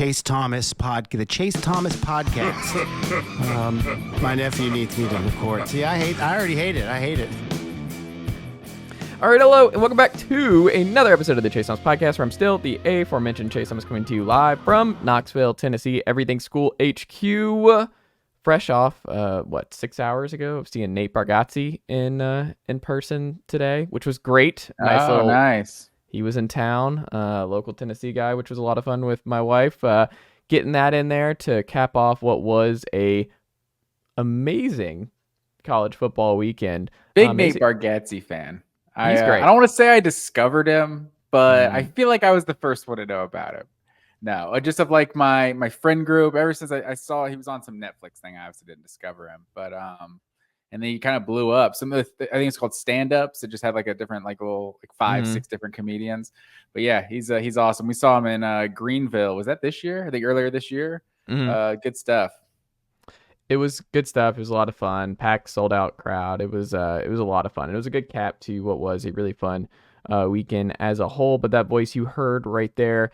Chase Thomas podcast. My nephew needs me to record. See, I already hate it. I hate it. All right, hello, and welcome back to another episode of the Chase Thomas Podcast, where I'm still the aforementioned Chase Thomas, coming to you live from Knoxville, Tennessee, Everything School HQ. Fresh off, 6 hours ago of seeing Nate Bargatze in person today, which was great. Nice. He was in town, local Tennessee guy, which was a lot of fun with my wife. Getting that in there to cap off what was a amazing college football weekend. Big Nate Bargatze fan. He's great. I don't want to say I discovered him, but I feel like I was the first one to know about him. No, just of like my friend group. Ever since I saw he was on some Netflix thing, I obviously didn't discover him. But and then he kind of blew up. Some of the, I think it's called stand-ups. It just had like a different little 5-6 different comedians. But yeah, he's awesome. We saw him in Greenville. Was that this year? I think earlier this year. Good stuff. It was good stuff. It was a lot of fun. Packed, sold out crowd. It was a lot of fun. It was a good cap to what was a really fun weekend as a whole. But that voice you heard right there,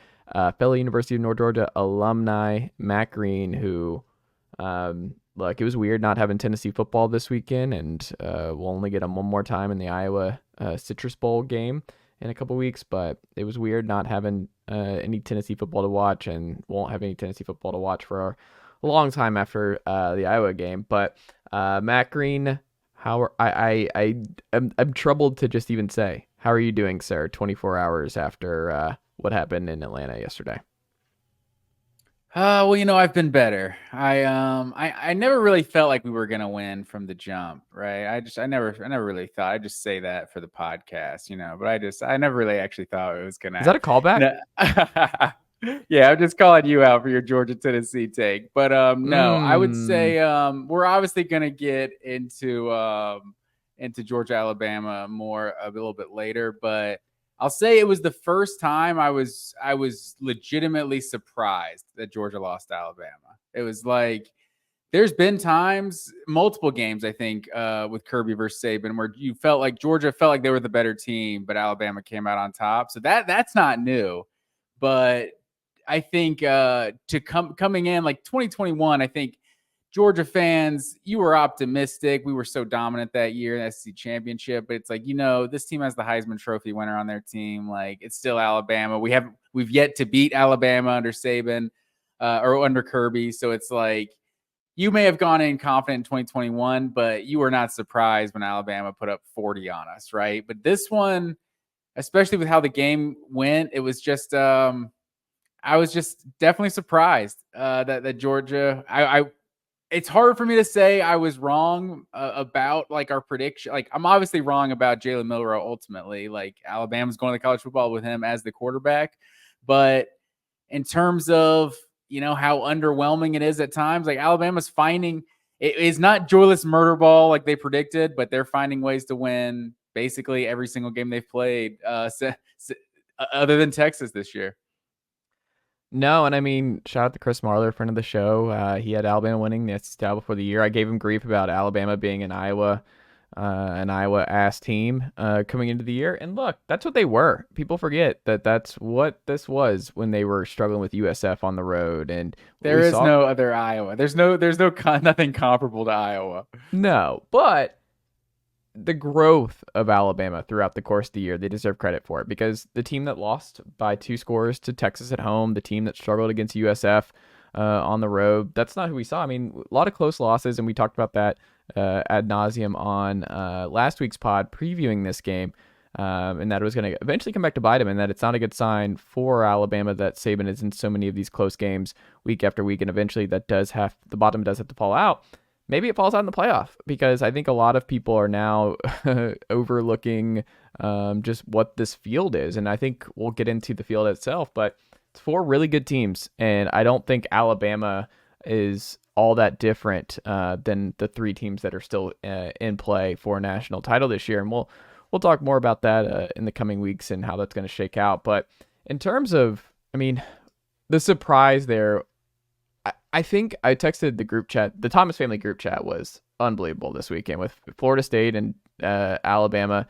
fellow University of North Georgia alumni Matt Green, who it was weird not having Tennessee football this weekend, and we'll only get him one more time in the Iowa Citrus Bowl game in a couple weeks. But it was weird not having any Tennessee football to watch, and won't have any Tennessee football to watch for a long time after the Iowa game. But Matt Green, I'm troubled to just even say, how are you doing, sir? 24 hours after what happened in Atlanta yesterday. Well, I've been better. I never really felt like we were gonna win from the jump, right? I never really thought. I just say that for the podcast, but I never really actually thought it was gonna. Is that a callback? Yeah, I'm just calling you out for your Georgia Tennessee take. But no, I would say we're obviously gonna get into Georgia Alabama more a little bit later, but I'll say it was the first time I was legitimately surprised that Georgia lost to Alabama. It was like there's been times, multiple games, I think, with Kirby versus Saban, where you felt like Georgia felt like they were the better team, but Alabama came out on top. So that's not new. But I think coming in like 2021, I think Georgia fans, you were optimistic. We were so dominant that year in the SEC championship, but it's like, this team has the Heisman Trophy winner on their team. Like, it's still Alabama. We've yet to beat Alabama under Saban or under Kirby. So it's like, you may have gone in confident in 2021, but you were not surprised when Alabama put up 40 on us, right? But this one, especially with how the game went, it was just I was just definitely surprised that Georgia. It's hard for me to say I was wrong about like our prediction. Like, I'm obviously wrong about Jalen Milroe ultimately. Like, Alabama's going to college football with him as the quarterback, but in terms of how underwhelming it is at times, like Alabama's finding it is not joyless murder ball like they predicted, but they're finding ways to win basically every single game they've played, other than Texas this year. No, and I mean, shout out to Chris Marlo, friend of the show. He had Alabama winning the SEC title before the year. I gave him grief about Alabama being an Iowa ass team coming into the year. And look, that's what they were. People forget that that's what this was when they were struggling with USF on the road. And there is no other Iowa. There's nothing comparable to Iowa. No, but the growth of Alabama throughout the course of the year, they deserve credit for it, because the team that lost by 2 scores to Texas at home, the team that struggled against USF on the road, that's not who we saw. I mean, a lot of close losses, and we talked about that ad nauseum on last week's pod previewing this game, and that it was going to eventually come back to bite him, and that it's not a good sign for Alabama that Saban is in so many of these close games week after week, and eventually the bottom does have to fall out. Maybe it falls out in the playoff, because I think a lot of people are now overlooking just what this field is. And I think we'll get into the field itself, but it's 4 really good teams. And I don't think Alabama is all that different than the 3 teams that are still in play for a national title this year. And we'll talk more about that in the coming weeks and how that's going to shake out. But in terms of, the surprise there, I think I texted the group chat. The Thomas family group chat was unbelievable this weekend with Florida State and Alabama.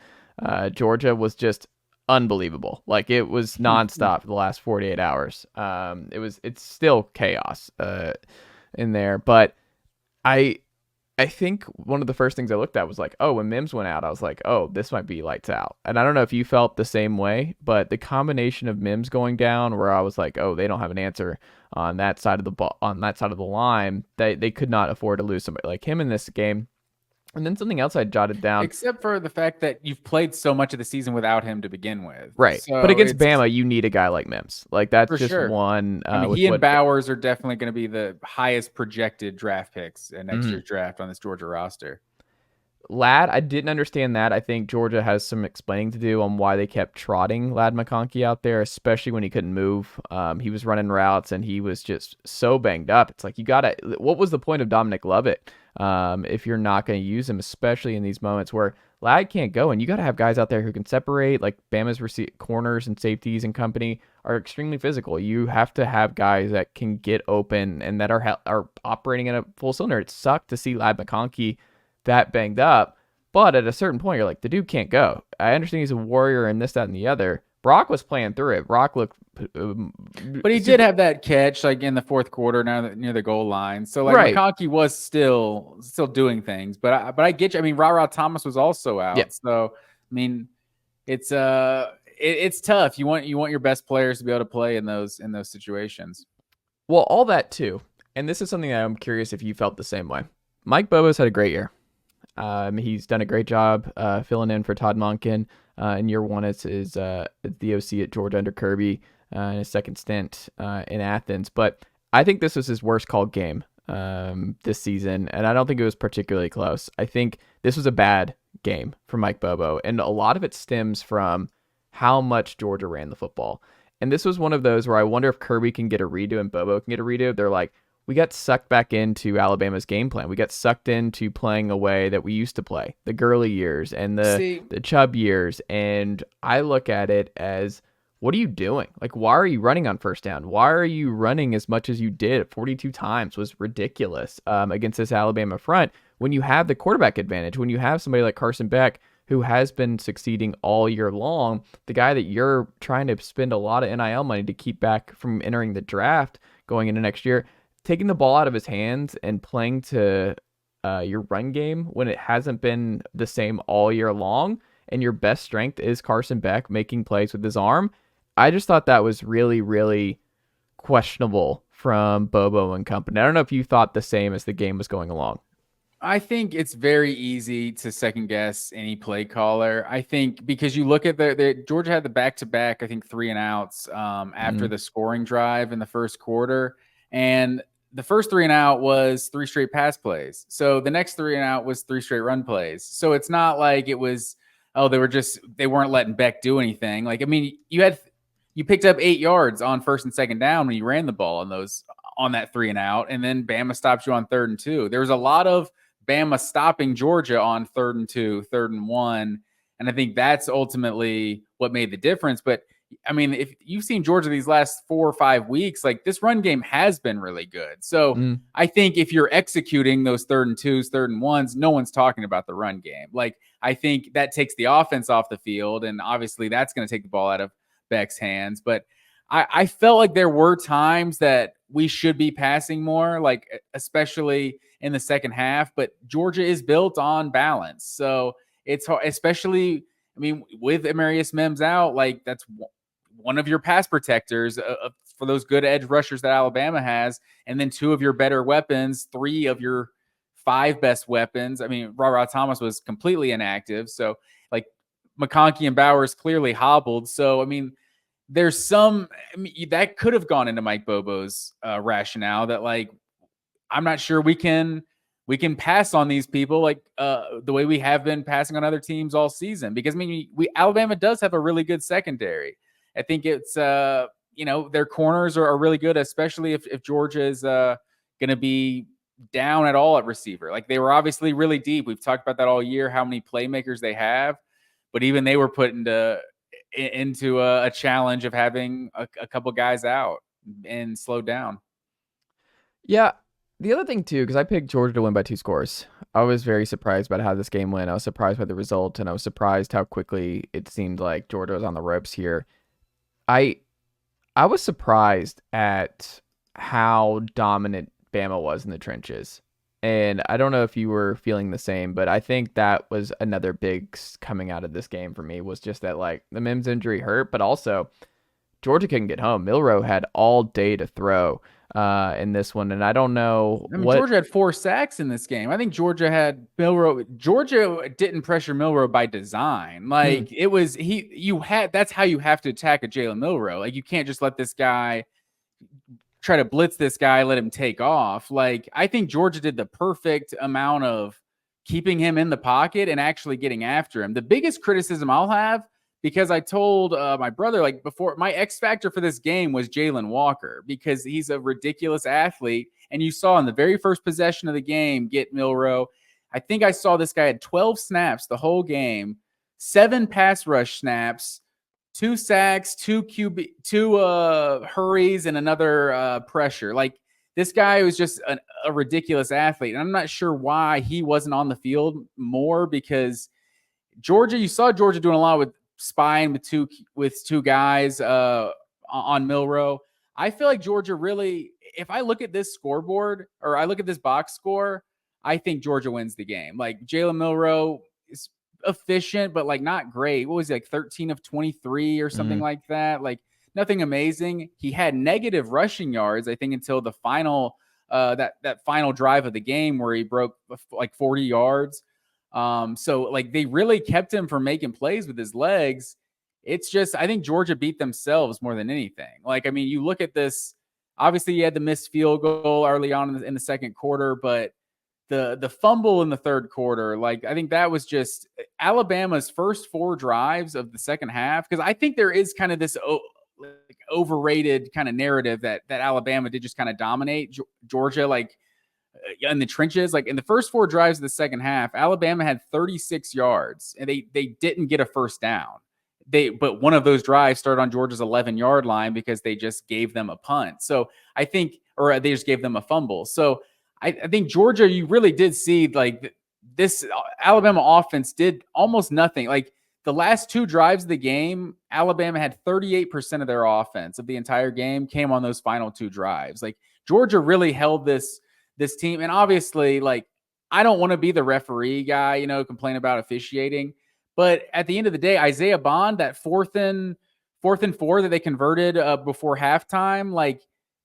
Georgia was just unbelievable. Like, it was nonstop for the last 48 hours. It's still chaos in there, but I think one of the first things I looked at was like, oh, when Mims went out, I was like, oh, this might be lights out. And I don't know if you felt the same way, but the combination of Mims going down, where I was like, oh, they don't have an answer on that side of the ball, on that side of the line, they could not afford to lose somebody like him in this game. And then something else I jotted down. Except for the fact that you've played so much of the season without him to begin with. Right. So but against Bama, you need a guy like Mims. Like, that's just sure. one. I mean, he and Bowers are definitely going to be the highest projected draft picks in next year's draft on this Georgia roster. Lad, I didn't understand that. I think Georgia has some explaining to do on why they kept trotting Lad McConkey out there, especially when he couldn't move. He was running routes and he was just so banged up. It's like, what was the point of Dominic Lovett if you're not going to use him, especially in these moments where Lad can't go, and you got to have guys out there who can separate. Like, Bama's corners and safeties and company are extremely physical. You have to have guys that can get open and that are operating at a full cylinder. It sucked to see Lad McConkey that banged up, but at a certain point, you're like, the dude can't go. I understand he's a warrior and this, that, and the other. Brock was playing through it. Brock looked, but he did have that catch like in the fourth quarter, near the goal line. So like, right. McConkey was still doing things. But I get you. I mean, Ra Thomas was also out. Yeah. So I mean, it's tough. You want your best players to be able to play in those situations. Well, all that too, and this is something that I'm curious if you felt the same way. Mike Bobo's had a great year. He's done a great job filling in for Todd Monken in year one as the OC at Georgia under Kirby in his second stint in Athens. But I think this was his worst called game this season, and I don't think it was particularly close. I think this was a bad game for Mike Bobo, and a lot of it stems from how much Georgia ran the football. And this was one of those where I wonder if Kirby can get a redo and Bobo can get a redo. They're like, we got sucked back into Alabama's game plan. We got sucked into playing a way that we used to play, the Gurley years and the Chubb years. And I look at it as, what are you doing? Like, why are you running on first down? Why are you running as much as you did? 42 times was ridiculous against this Alabama front. When you have the quarterback advantage, when you have somebody like Carson Beck, who has been succeeding all year long, the guy that you're trying to spend a lot of NIL money to keep back from entering the draft going into next year, taking the ball out of his hands and playing to your run game when it hasn't been the same all year long, and your best strength is Carson Beck making plays with his arm. I just thought that was really, really questionable from Bobo and company. I don't know if you thought the same as the game was going along. I think it's very easy to second guess any play caller. I think because you look at the Georgia had the back-to-back, I think 3-and-outs after the scoring drive in the first quarter. And the first 3-and-out was 3 straight pass plays. So the next 3-and-out was 3 straight run plays. So it's not like it was, they weren't letting Beck do anything. Like, I mean, you picked up 8 yards on first and second down when you ran the ball on that 3-and-out, and then Bama stopped you on 3rd and 2. There was a lot of Bama stopping Georgia on 3rd and 2, 3rd and 1. And I think that's ultimately what made the difference. But I mean, if you've seen Georgia these last 4 or 5 weeks, like, this run game has been really good. So I think if you're executing those 3rd and 2s, 3rd and 1s, no one's talking about the run game. Like, I think that takes the offense off the field, and obviously that's going to take the ball out of Beck's hands. But I felt like there were times that we should be passing more, like especially in the second half. But Georgia is built on balance, so it's hard, especially, I mean, with Amarius Mims out, like, that's one of your pass protectors for those good edge rushers that Alabama has, and then 2 of your better weapons, 3 of your 5 best weapons. I mean, Ra Thomas was completely inactive, so like McConkey and Bowers clearly hobbled. So I mean, there's that could have gone into Mike Bobo's rationale that, like, I'm not sure we can pass on these people like the way we have been passing on other teams all season. Because I mean, Alabama does have a really good secondary. I think it's their corners are really good, especially if Georgia is going to be down at all at receiver. Like, they were obviously really deep. We've talked about that all year, how many playmakers they have, but even they were put into a challenge of having a couple guys out and slowed down. Yeah, The other thing, too, because I picked Georgia to win by 2 scores. I was very surprised about how this game went. I was surprised by the result, and I was surprised how quickly it seemed like Georgia was on the ropes here. I I was surprised at how dominant Bama was in the trenches. And I don't know if you were feeling the same, but I think that was another coming out of this game for me was just that, like, the Mims injury hurt, but also Georgia couldn't get home. Milroe had all day to throw in this one, and I don't know Georgia had 4 sacks in this game. I think Georgia had Milroe. Georgia didn't pressure Milroe by design. Like it was that's how you have to attack a Jalen Milroe. Like you can't just let this guy try to blitz this guy, let him take off. Like I think Georgia did the perfect amount of keeping him in the pocket and actually getting after him. The biggest criticism I'll have, because I told my brother, like before, my X factor for this game was Jalen Walker, because he's a ridiculous athlete. And you saw in the very first possession of the game, get Milroe. I think I saw this guy had 12 snaps the whole game, 7 pass rush snaps, 2 sacks, 2 hurries, and another pressure. Like this guy was just a ridiculous athlete. And I'm not sure why he wasn't on the field more, because Georgia, you saw Georgia doing a lot with spying with two guys on Milroe. I feel like Georgia really, if I look at this scoreboard or I look at this box score, I think Georgia wins the game. Like Jalen Milroe is efficient, but like not great. What was it, like 13 of 23 or something like that? Like nothing amazing. He had negative rushing yards, I think, until the final that final drive of the game where he broke like 40 yards. So like they really kept him from making plays with his legs. It's just, I think Georgia beat themselves more than anything. Like, I mean, you look at this, obviously you had the missed field goal early on in the second quarter, but the fumble in the third quarter, like I think that was just Alabama's first 4 drives of the second half. Cause I think there is kind of this overrated kind of narrative that Alabama did just kind of dominate Georgia. Like, in the trenches, like in the first 4 drives of the second half, Alabama had 36 yards and they didn't get a first down. But one of those drives started on Georgia's 11-yard line because they just gave them a punt. So I think, or they just gave them a fumble. So I think Georgia, you really did see like this Alabama offense did almost nothing. Like the last 2 drives of the game, Alabama had 38% of their offense of the entire game came on those final 2 drives. Like Georgia really held this team. And obviously, like, I don't want to be the referee guy, complain about officiating. But at the end of the day, Isaiah Bond, that fourth and 4 that they converted before halftime, like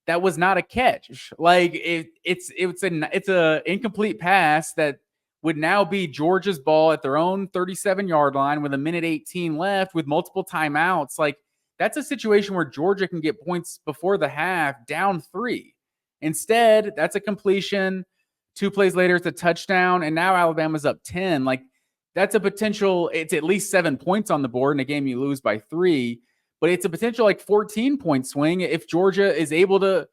that was not a catch. Like it's a incomplete pass that would now be Georgia's ball at their own 37-yard line with 1:18 left with multiple timeouts. Like that's a situation where Georgia can get points before the half, down 3. Instead, that's a completion. 2 plays later, it's a touchdown, and now Alabama's up 10. Like, that's a potential, it's at least 7 points on the board in a game you lose by 3, but it's a potential like 14-point swing if Georgia is able to,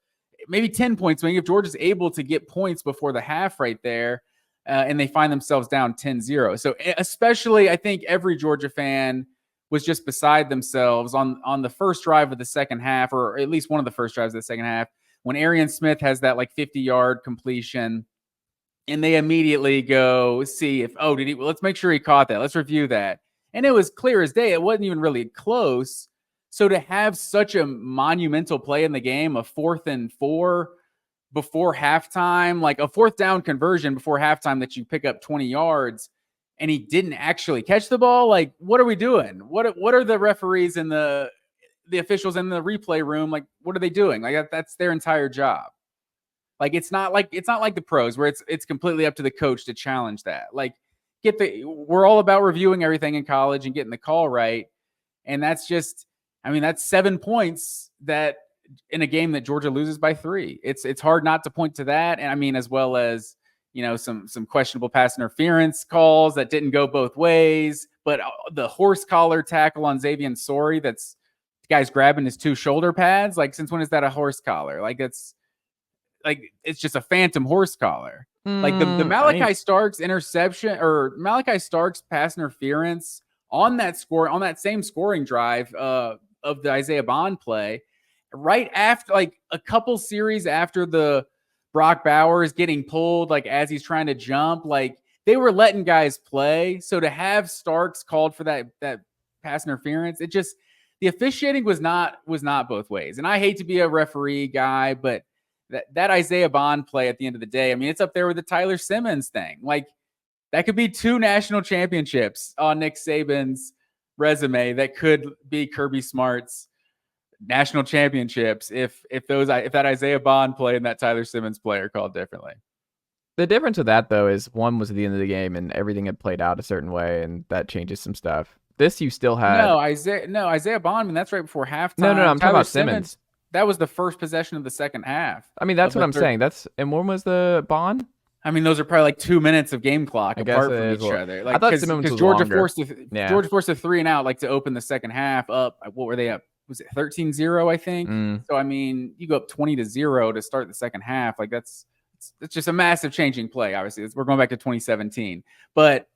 maybe 10-point swing if Georgia's able to get points before the half right there, and they find themselves down 10-0. So especially, I think every Georgia fan was just beside themselves on the first drive of the second half, or at least one of the first drives of the second half, when Arian Smith has that like 50-yard completion and they immediately go see if, let's make sure he caught that. Let's review that. And it was clear as day. It wasn't even really close. So to have such a monumental play in the game, a 4th and 4 before halftime, like a 4th down conversion before halftime that you pick up 20 yards and he didn't actually catch the ball. Like, what are we doing? What are the referees and the officials in the replay room, like, what are they doing? Like, that's their entire job. Like, it's not like the pros where it's completely up to the coach to challenge that. Like, we're all about reviewing everything in college and getting the call right. And that's just, that's 7 points that in a game that Georgia loses by 3. It's hard not to point to that. And as well as, some questionable pass interference calls that didn't go both ways, but the horse collar tackle on Xavier Sorey, that's, guy's grabbing his 2 shoulder pads. Like, since when is that a horse collar? Like, it's just a phantom horse collar. Like the Malachi Starks interception or Malachi Starks pass interference on that same scoring drive of the Isaiah Bond play, right after, like a couple series after the Brock Bowers getting pulled like as he's trying to jump. Like they were letting guys play. So to have Starks called for that pass interference, it just the officiating was not both ways. And I hate to be a referee guy, but that Isaiah Bond play at the end of the day, I mean, it's up there with the Tyler Simmons thing. Like that could be 2 national championships on Nick Saban's resume. That could be Kirby Smart's national championships if that Isaiah Bond play and that Tyler Simmons play are called differently. The difference with that, though, is one was at the end of the game and everything had played out a certain way, and that changes some stuff. This you still had Isaiah Bond. I mean, that's right before halftime. No, I'm talking about Simmons. That was the first possession of the second half. I mean, that's what I'm saying. And when was the Bond? I mean, those are probably like 2 minutes of game clock apart from each other. Like, I thought Simmons was Georgia longer. forced a 3-and-out, like to open the second half up. What were they up? Was it 13-0, I think? So, I mean, you go up 20-0 to start the second half. Like, it's just a massive changing play, obviously. We're going back to 2017. But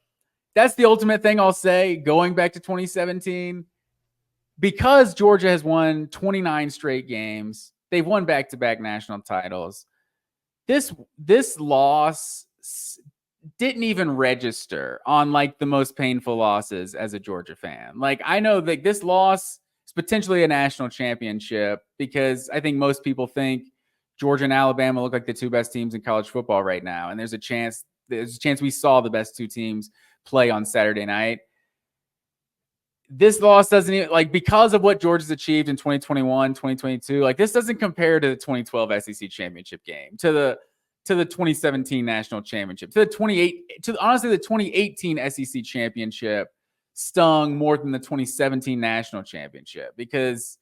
that's the ultimate thing I'll say, going back to 2017. Because Georgia has won 29 straight games, they've won back-to-back national titles. This loss didn't even register on like the most painful losses as a Georgia fan. Like I know that this loss is potentially a national championship because I think most people think Georgia and Alabama look like the 2 best teams in college football right now. And there's a chance we saw the best 2 teams play on Saturday night. This loss doesn't even like because of what Georgia's achieved in 2021, 2022. Like this doesn't compare to the 2012 SEC championship game, to the 2017 national championship, to the 2018 SEC championship stung more than the 2017 national championship because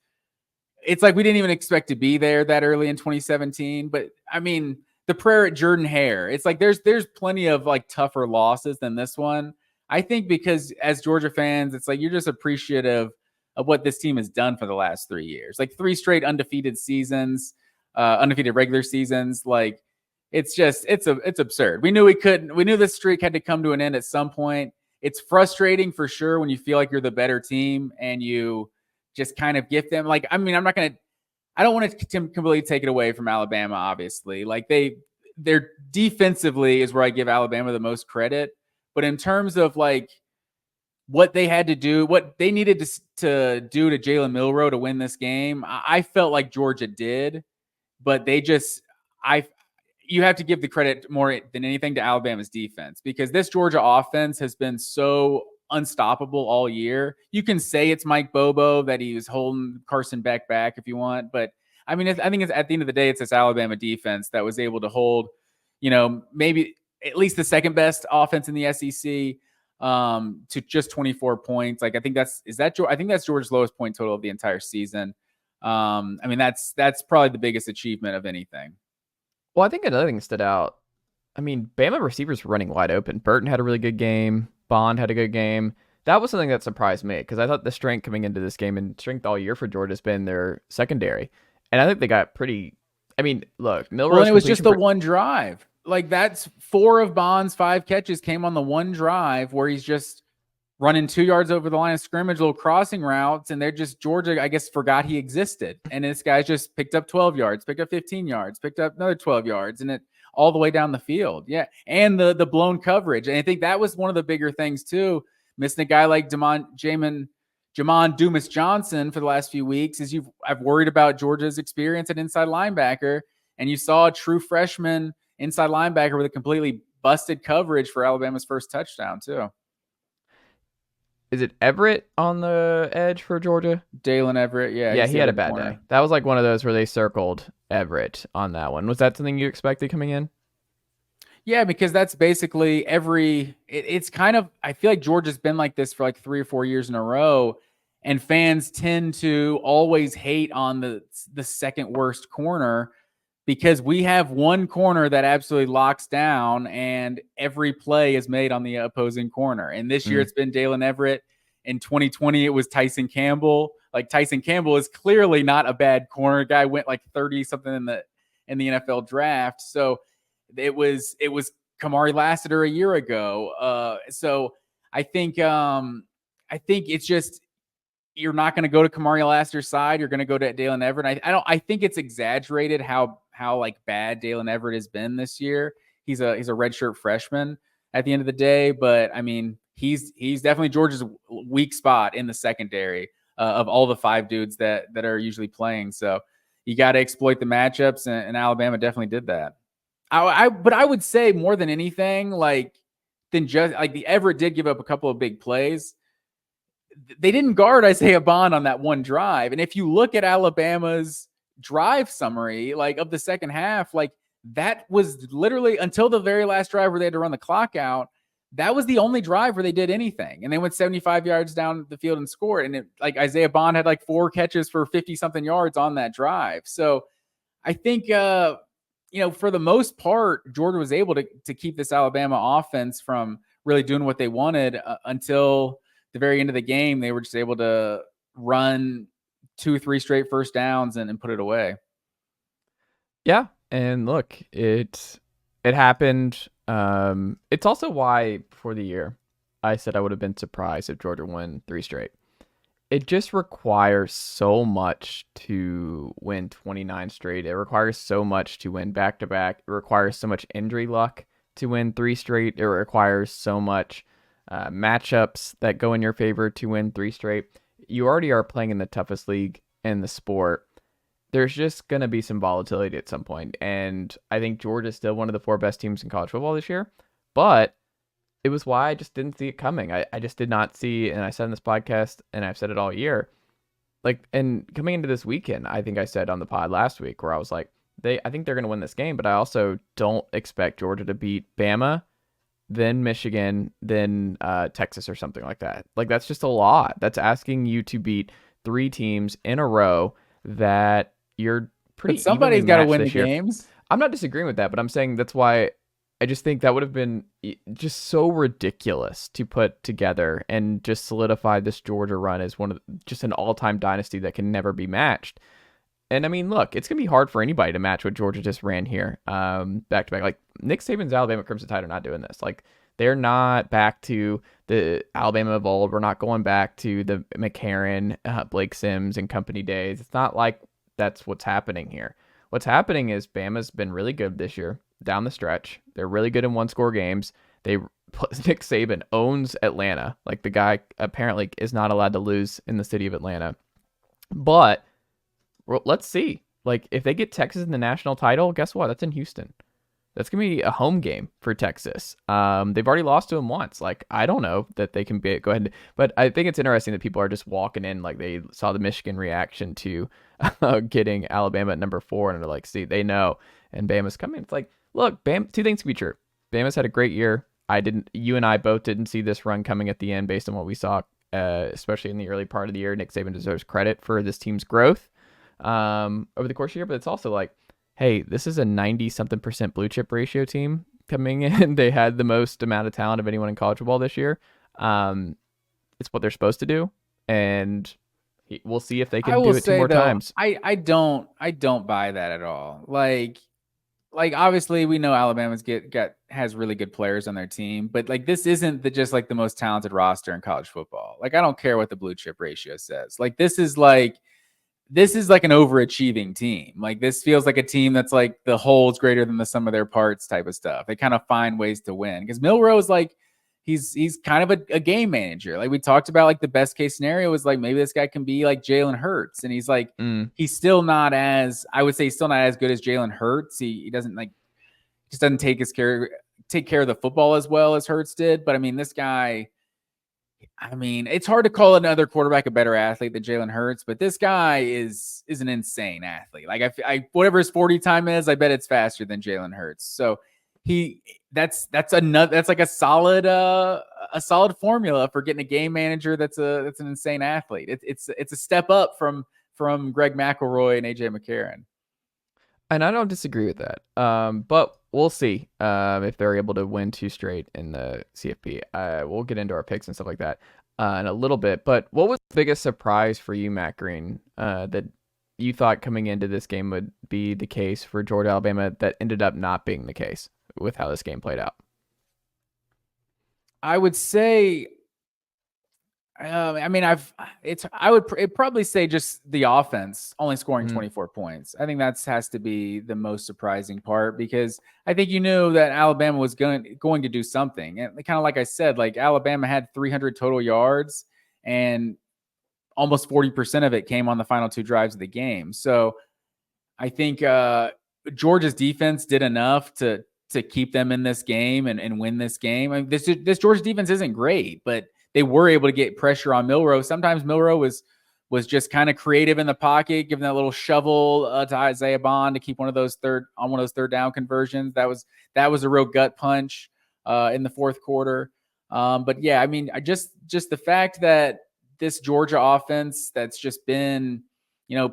it's like we didn't even expect to be there that early in 2017. But I mean, the prayer at Jordan-Hare, it's like there's plenty of like tougher losses than this one. I think because as Georgia fans, it's like you're just appreciative of what this team has done for the last 3 years. Like 3 straight undefeated seasons, undefeated regular seasons. Like it's absurd. We knew this streak had to come to an end at some point. It's frustrating for sure when you feel like you're the better team and you just kind of gift them. Like, I mean, I don't want to completely take it away from Alabama, obviously. Like they're defensively is where I give Alabama the most credit. But in terms of like what they had to do, what they needed to do to Jalen Milroe to win this game, I felt like Georgia did, but you have to give the credit more than anything to Alabama's defense because this Georgia offense has been so unstoppable all year. You can say it's Mike Bobo that he was holding Carson Beck back if you want, but I mean, I think it's at the end of the day, it's this Alabama defense that was able to hold, maybe at least the second best offense in the SEC to just 24 points. Like I think that's Georgia's lowest point total of the entire season. I mean, that's probably the biggest achievement of anything. Well, I think another thing stood out. I mean, Bama receivers were running wide open. Burton had a really good game. Bond had a good game. That was something that surprised me because I thought the strength coming into this game and strength all year for Georgia has been their secondary. And I think they got pretty. I mean, look, Milroe. Well, and it was just the one drive. Like that's 4 of Bond's 5 catches came on the one drive where he's just running 2 yards over the line of scrimmage, little crossing routes, and they're just Georgia, I guess, forgot he existed. And this guy just picked up 12 yards, picked up 15 yards, picked up another 12 yards, and it all the way down the field. Yeah. And the blown coverage. And I think that was one of the bigger things too. Missing a guy like Jamon Dumas Johnson for the last few weeks is I've worried about Georgia's experience at inside linebacker. And you saw a true freshman inside linebacker with a completely busted coverage for Alabama's first touchdown too. Is it Everett on the edge for Georgia? Dalen Everett, yeah. Yeah, he had a bad day. That was like one of those where they circled Everett on that one. Was that something you expected coming in? Yeah, because that's basically it's kind of, I feel like Georgia's been like this for like 3 or 4 years in a row, and fans tend to always hate on the second worst corner because we have one corner that absolutely locks down and every play is made on the opposing corner. And this year it's been Dalen Everett. In 2020, it was Tyson Campbell. Like Tyson Campbell is clearly not a bad corner. Guy went like 30 something in the NFL draft. So it was Kamari Lassiter a year ago. So I think it's just, you're not going to go to Kamari Lassiter's side. You're going to go to Dalen Everett. I think it's exaggerated how how like bad Dalen Everett has been this year. He's a redshirt freshman at the end of the day, but I mean, he's definitely Georgia's weak spot in the secondary of all the 5 dudes that are usually playing. So you got to exploit the matchups, and Alabama definitely did that. But I would say more than anything, than just like the Everett did give up a couple of big plays. They didn't guard Isaiah Bond on that one drive. And if you look at Alabama's drive summary, of the second half, that was literally until the very last drive where they had to run the clock out. That was the only drive where they did anything. And they went 75 yards down the field and scored. And Isaiah Bond had 4 catches for 50 something yards on that drive. So I think, for the most part, Georgia was able to keep this Alabama offense from really doing what they wanted until the very end of the game. They were just able to run 2-3 straight first downs and put it away. Yeah. And look, it happened. It's also why before the year, I said I would have been surprised if Georgia won 3 straight. It just requires so much to win 29 straight. It requires so much to win back-to-back. It requires so much injury luck to win 3 straight. It requires so much matchups that go in your favor to win 3 straight. You already are playing in the toughest league in the sport. There's just going to be some volatility at some point. And I think Georgia's still one of the 4 best teams in college football this year. But it was why I just didn't see it coming. I just did not see, and I said in this podcast, and I've said it all year, and coming into this weekend, I think I said on the pod last week where I was like, I think they're going to win this game, but I also don't expect Georgia to beat Bama, then Michigan, then Texas or something like that. That's just a lot. That's asking you to beat 3 teams in a row that you're pretty. But somebody's got to win the games. I'm not disagreeing with that, but I'm saying that's why I just think that would have been just so ridiculous to put together and just solidify this Georgia run as just an all-time dynasty that can never be matched. And I mean, look, it's going to be hard for anybody to match what Georgia just ran here back to back. Nick Saban's Alabama Crimson Tide are not doing this. They're not back to the Alabama of old. We're not going back to the McCarron, Blake Sims and company days. It's not like that's what's happening here. What's happening is Bama's been really good this year down the stretch. They're really good in 1-score games. Nick Saban owns Atlanta. The guy apparently is not allowed to lose in the city of Atlanta. But let's see. If they get Texas in the national title, guess what? That's in Houston. That's going to be a home game for Texas. They've already lost to them once. I don't know that they can go ahead. But I think it's interesting that people are just walking in they saw the Michigan reaction to getting Alabama at number 4. And they're like, see, they know. And Bama's coming. It's look, 2 things can be true. Bama's had a great year. You and I both didn't see this run coming at the end based on what we saw, especially in the early part of the year. Nick Saban deserves credit for this team's growth over the course of the year. But it's also hey, this is a 90-something% blue chip ratio team coming in. They had the most amount of talent of anyone in college football this year. It's what they're supposed to do. And we'll see if they can do it 2 more times. I don't buy that at all. Obviously we know Alabama's has really good players on their team, but this isn't just the most talented roster in college football. I don't care what the blue chip ratio says. This is an overachieving team. This feels like a team that's the whole's greater than the sum of their parts type of stuff. They kind of find ways to win because Milroe's he's kind of a game manager. We talked about the best case scenario was maybe this guy can be Jalen Hurts, and he's he's still not as, I would say he's still not as good as Jalen Hurts. He doesn't just doesn't take care of the football as well as Hurts did. But I mean, this guy, it's hard to call another quarterback a better athlete than Jalen Hurts, but this guy is an insane athlete. I whatever his 40 time is, I bet it's faster than Jalen Hurts. So that's a solid formula for getting a game manager that's an insane athlete. It's a step up from Greg McElroy and AJ McCarron. And I don't disagree with that. But we'll see if they're able to win 2 straight in the CFP. We'll get into our picks and stuff like that in a little bit. But what was the biggest surprise for you, Matt Green, that you thought coming into this game would be the case for Georgia, Alabama, that ended up not being the case with how this game played out? I would say I mean, I'd probably say just the offense only scoring 24 points. I think that has to be the most surprising part, because I think you knew that Alabama was going to do something. And kind of like I said, like Alabama had 300 total yards and almost 40% of it came on the final 2 drives of the game. So I think Georgia's defense did enough to keep them in this game and win this game. I mean, this Georgia defense isn't great, but they were able to get pressure on Milroe. Sometimes Milroe was just kind of creative in the pocket, giving that little shovel to Isaiah Bond to keep one of those third down conversions. That was a real gut punch in the fourth quarter. But yeah, I mean, just the fact that this Georgia offense that's just been,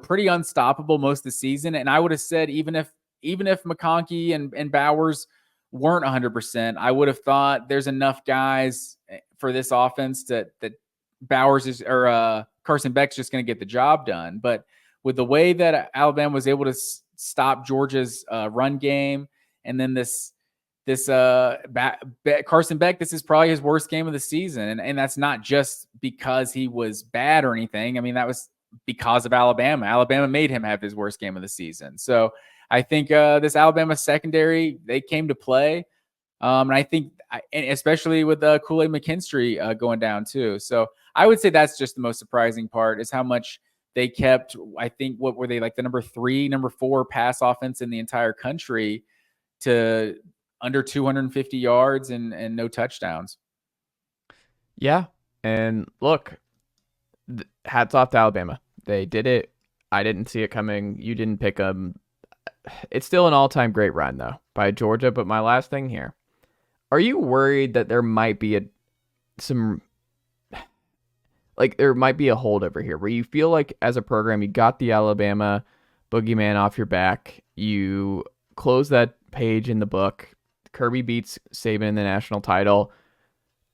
pretty unstoppable most of the season. And I would have said even if McConkey and Bowers weren't 100%, I would have thought there's enough guys for this offense that Bowers Carson Beck's just going to get the job done. But with the way that Alabama was able to stop Georgia's run game, and then this Carson Beck, this is probably his worst game of the season. And that's not just because he was bad or anything. I mean, that was because of Alabama. Alabama made him have his worst game of the season. So I think this Alabama secondary, they came to play. And I think, especially with Kool-Aid McKinstry going down too. So I would say that's just the most surprising part, is how much they kept. I think, what were they, like the number 3, number 4 pass offense in the entire country to under 250 yards and no touchdowns. Yeah. And look, hats off to Alabama. They did it. I didn't see it coming. You didn't pick them. It's still an all-time great run, though, by Georgia. But my last thing here, are you worried that there might be a holdover here where you feel like as a program you got the Alabama boogeyman off your back, you close that page in the book, Kirby beats Saban in the national title,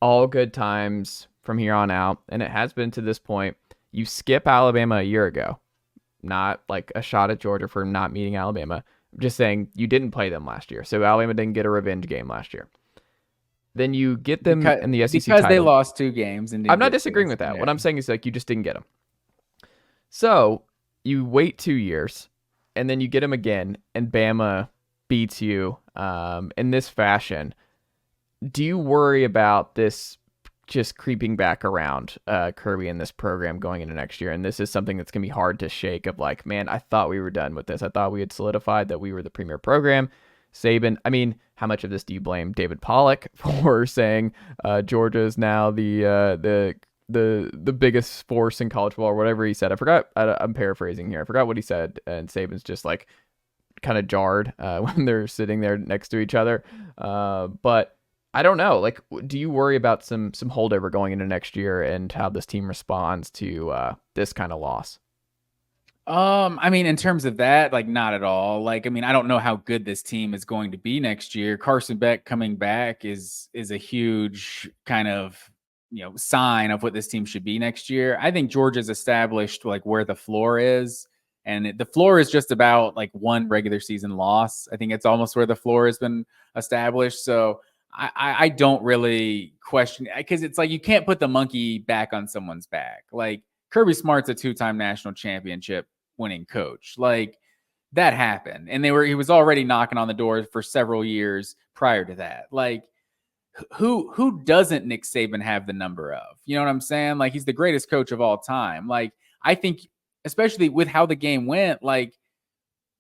all good times from here on out, and it has been to this point. You skip Alabama a year ago, not like a shot at Georgia for not meeting Alabama. I'm just saying you didn't play them last year, so Alabama didn't get a revenge game last year. Then you get them in the SEC because title. they lost 2 games. And I'm not disagreeing with that. Yeah. What I'm saying is, like, you just didn't get them. So you wait 2 years, and then you get them again, and Bama beats you in this fashion. Do you worry about this just creeping back around Kirby and this program going into next year? And this is something that's going to be hard to shake, of like, man, I thought we were done with this. I thought we had solidified that we were the premier program. Saban, I mean, how much of this do you blame David Pollack for saying Georgia is now the biggest force in college football, or whatever he said? I forgot. I'm paraphrasing here. I forgot what he said. And Saban's just like kind of jarred when they're sitting there next to each other. But I don't know. Like, do you worry about some holdover going into next year and how this team responds to this kind of loss? I mean, in terms of that, like, not at all. Like, I mean, I don't know how good this team is going to be next year. Carson Beck coming back is a huge kind of, sign of what this team should be next year. I think Georgia's established like where the floor is, and the floor is just about like one regular season loss. I think it's almost where the floor has been established. So I don't really question, because it's like you can't put the monkey back on someone's back. Like, Kirby Smart's a 2-time national championship winning coach. Like, that happened, and he was already knocking on the door for several years prior to that. Like, who doesn't Nick Saban have the number of? You know what I'm saying? Like, he's the greatest coach of all time. Like, I think, especially with how the game went, like,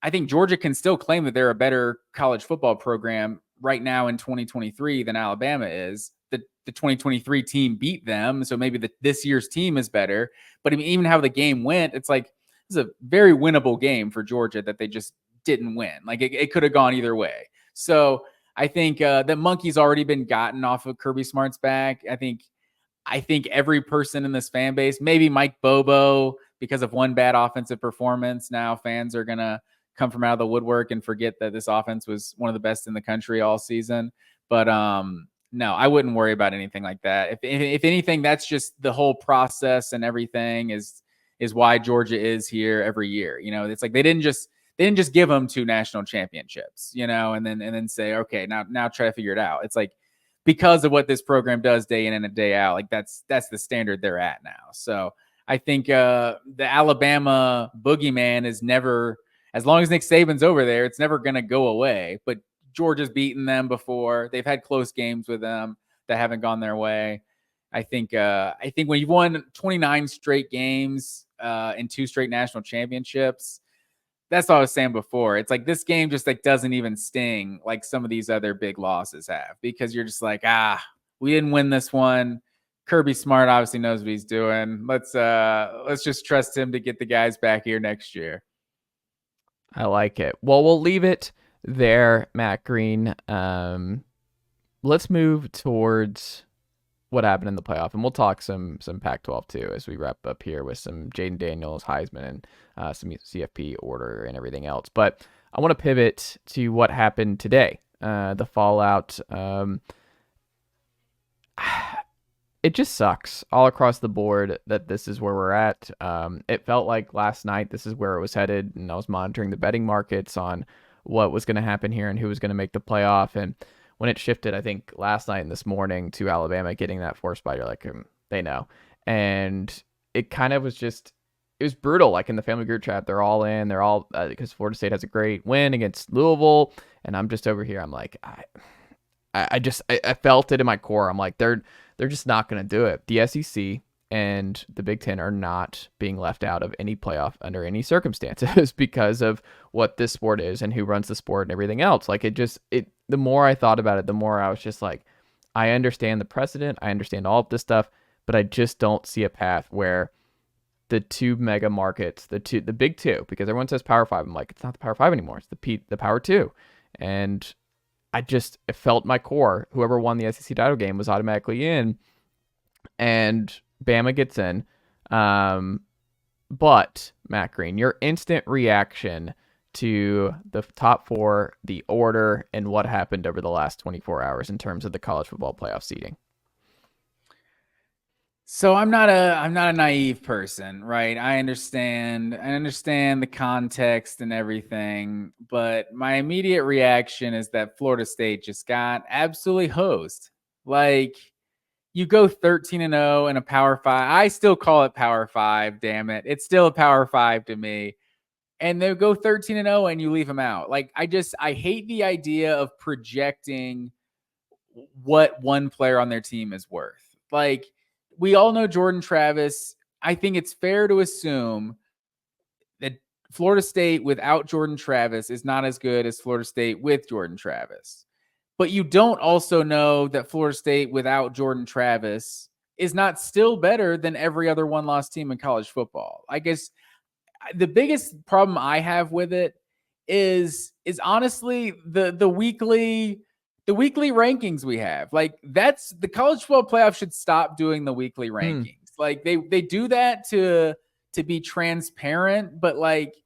I think Georgia can still claim that they're a better college football program right now in 2023 than Alabama is. The 2023 team beat them, so maybe this year's team is better. But I mean, even how the game went, it's like, this is a very winnable game for Georgia that they just didn't win. Like, it could have gone either way. So I think the monkey's already been gotten off of Kirby Smart's back. I think every person in this fan base, maybe Mike Bobo, because of one bad offensive performance, now fans are going to come from out of the woodwork and forget that this offense was one of the best in the country all season. But no, I wouldn't worry about anything like that. If anything, that's just the whole process and everything is why Georgia is here every year. It's like they didn't just give them 2 national championships, and then say, okay, now try to figure it out. It's like because of what this program does day in and day out. Like that's the standard they're at now. So I think the Alabama boogeyman is never, as long as Nick Saban's over there, it's never going to go away. But Georgia's beaten them before. They've had close games with them that haven't gone their way. I think when you've won 29 straight games and 2 straight national championships, that's what I was saying before. It's like this game just like doesn't even sting like some of these other big losses have, because you're just like, we didn't win this one. Kirby Smart obviously knows what he's doing. Let's just trust him to get the guys back here next year. I like it. Well, we'll leave it there, Matt Green. Let's move towards what happened in the playoff, and we'll talk some Pac-12 too as we wrap up here with some Jayden Daniels, Heisman, and some CFP order and everything else. But I want to pivot to what happened today, the fallout. It just sucks all across the board that this is where we're at. It felt like last night this is where it was headed, and I was monitoring the betting markets on what was going to happen here and who was going to make the playoff. And when it shifted, I think last night and this morning to Alabama getting that 4 spot, you're like, they know. And it kind of was just, it was brutal. Like in the family group chat, they're all in. They're all, because Florida State has a great win against Louisville. And I'm just over here. I'm like, I felt it in my core. I'm like, they're just not going to do it. The SEC and the Big Ten are not being left out of any playoff under any circumstances because of what this sport is and who runs the sport and everything else. Like the more I thought about it, the more I was just like, I understand the precedent. I understand all of this stuff, but I just don't see a path where the 2 mega markets, the big 2, because everyone says Power 5. I'm like, it's not the Power 5 anymore. It's the Power 2. And it felt my core, whoever won the SEC title game was automatically in, and Bama gets in. But Matt Green, your instant reaction to the top 4, the order, and what happened over the last 24 hours in terms of the college football playoff seeding. So I'm not a naive person, right? I understand the context and everything, but my immediate reaction is that Florida State just got absolutely hosed. Like, you go 13-0 in a Power 5. I still call it Power 5, damn it. It's still a Power 5 to me. And they go 13-0 and you leave them out. Like, I hate the idea of projecting what one player on their team is worth. Like, we all know Jordan Travis. I think it's fair to assume that Florida State without Jordan Travis is not as good as Florida State with Jordan Travis. But you don't also know that Florida State without Jordan Travis is not still better than every other one-loss team in college football. I guess the biggest problem I have with it is honestly the weekly rankings we have. Like, that's the college football playoff should stop doing the weekly rankings. Like they do that to be transparent, but like,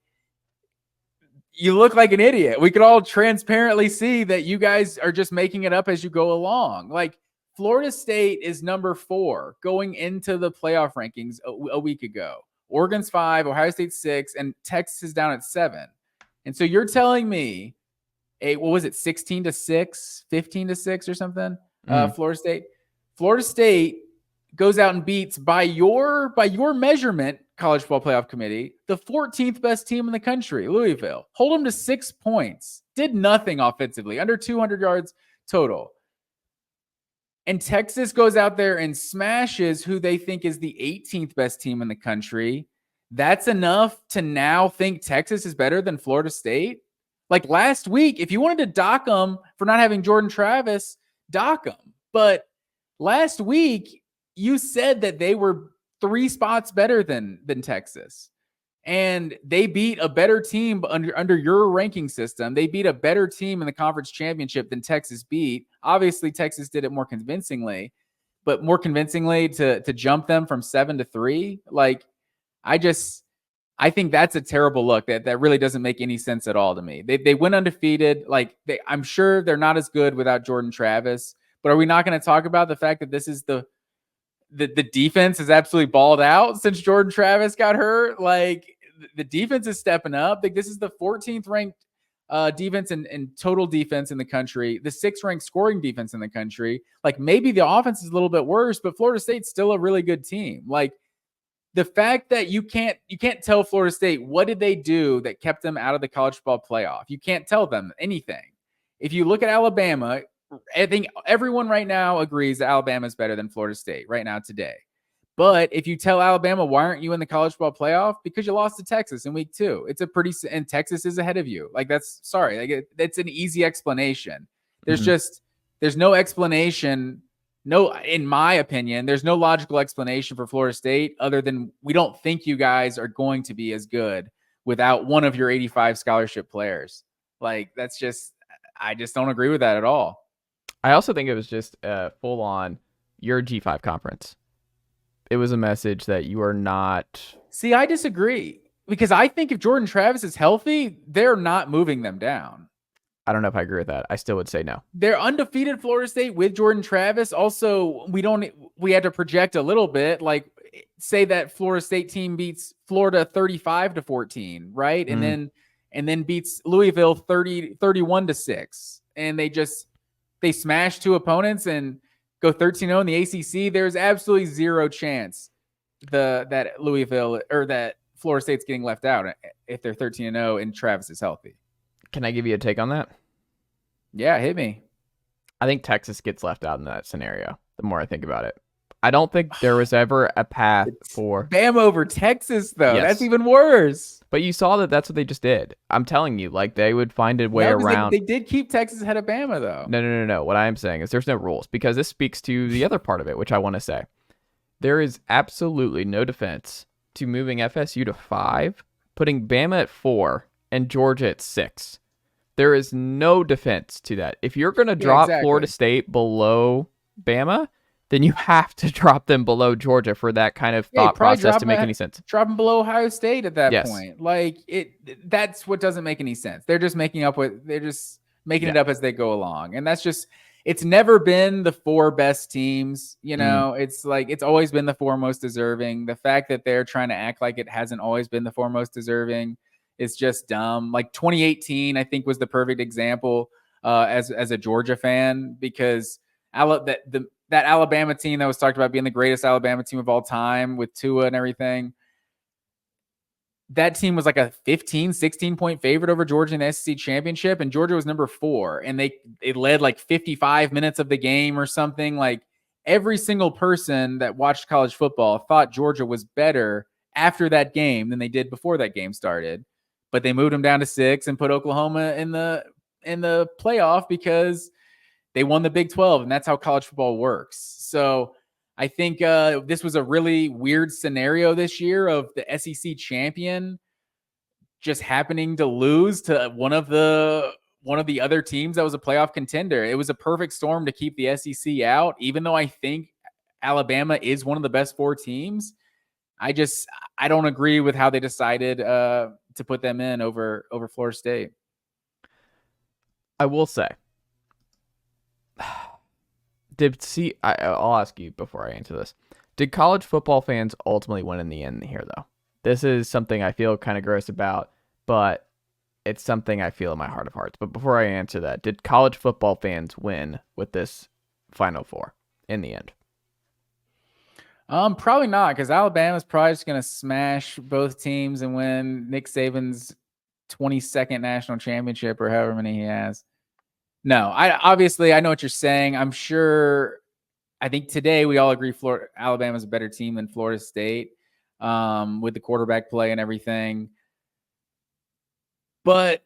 you look like an idiot. We could all transparently see that you guys are just making it up as you go along. Like, Florida State is number 4 going into the playoff rankings a week ago. Oregon's 5, Ohio State's 6, and Texas is down at 7. And so you're telling me, what was it, 16-6, 15-6 or something? Florida State goes out and beats, by your measurement, College Football Playoff Committee, the 14th best team in the country, Louisville. Hold them to 6 points. Did nothing offensively, under 200 yards total. And Texas goes out there and smashes who they think is the 18th best team in the country. That's enough to now think Texas is better than Florida State? Like, last week, if you wanted to dock them for not having Jordan Travis, dock them. But last week, you said that they were 3 spots better than Texas. And they beat a better team under your ranking system. They beat a better team in the conference championship than Texas beat. Obviously, Texas did it more convincingly, but more convincingly to jump them from 7-3. Like, I think that's a terrible look. That really doesn't make any sense at all to me. They went undefeated. Like, I'm sure they're not as good without Jordan Travis. But are we not going to talk about the fact that this is the defense is absolutely balled out since Jordan Travis got hurt? Like, the defense is stepping up. Like, this is the 14th ranked defense and total defense in the country, the 6th ranked scoring defense in the country. Like, maybe the offense is a little bit worse, but Florida State's still a really good team. Like, the fact that you can't tell Florida State what did they do that kept them out of the college football playoff. You can't tell them anything. If you look at Alabama, I think everyone right now agrees that Alabama is better than Florida State right now today. But if you tell Alabama, why aren't you in the college football playoff? Because you lost to Texas in week 2. It's a pretty, and Texas is ahead of you. Like, that's that's an easy explanation. There's no explanation. No, in my opinion, there's no logical explanation for Florida State other than we don't think you guys are going to be as good without one of your 85 scholarship players. Like, I just don't agree with that at all. I also think it was just full on your G5 conference. It was a message that you are not. See, I disagree because I think if Jordan Travis is healthy, they're not moving them down. I don't know if I agree with that. I still would say no. They're undefeated, Florida State, with Jordan Travis. Also, we had to project a little bit, like say that Florida State team beats Florida 35-14, right? And then beats Louisville 31-6. And they smash 2 opponents and go 13-0 in the ACC. There's absolutely zero chance that Louisville or that Florida State's getting left out if they're 13-0 and Travis is healthy. Can I give you a take on that? Yeah, hit me. I think Texas gets left out in that scenario, the more I think about it. I don't think there was ever a path for Bama over Texas, though. Yes. That's even worse. But you saw that that's what they just did. I'm telling you, like, they would find a way around. They did keep Texas ahead of Bama, though. No. What I am saying is there's no rules, because this speaks to the other part of it, which I want to say. There is absolutely no defense to moving FSU to 5, putting Bama at 4, and Georgia at 6. There is no defense to that. If you're going to drop Florida State below Bama, then you have to drop them below Georgia for that kind of thought process to make any sense. Drop them below Ohio State at that point. Like, that's what doesn't make any sense. They're just making it up as they go along. And that's just, it's never been the 4 best teams. You know, it's like, it's always been the 4 most deserving. The fact that they're trying to act like it hasn't always been the 4 most deserving is just dumb. Like 2018, I think, was the perfect example as a Georgia fan, because that Alabama team that was talked about being the greatest Alabama team of all time with Tua and everything, that team was like a 15, 16-point favorite over Georgia in the SEC championship, and Georgia was number 4, and it led like 55 minutes of the game or something. Like, every single person that watched college football thought Georgia was better after that game than they did before that game started. But they moved them down to 6 and put Oklahoma in the playoff because they won the Big 12, and that's how college football works. So I think this was a really weird scenario this year of the SEC champion just happening to lose to one of the other teams that was a playoff contender. It was a perfect storm to keep the SEC out, even though I think Alabama is one of the best 4 teams. I don't agree with how they decided to put them in over Florida State. I will say, I'll ask you before I answer this. Did college football fans ultimately win in the end here, though? This is something I feel kind of gross about, but it's something I feel in my heart of hearts. But before I answer that, did college football fans win with this Final Four in the end? Probably not, because Alabama's probably just going to smash both teams and win Nick Saban's 22nd national championship or however many he has. No, I know what you're saying. I think today we all agree Alabama's a better team than Florida State with the quarterback play and everything. But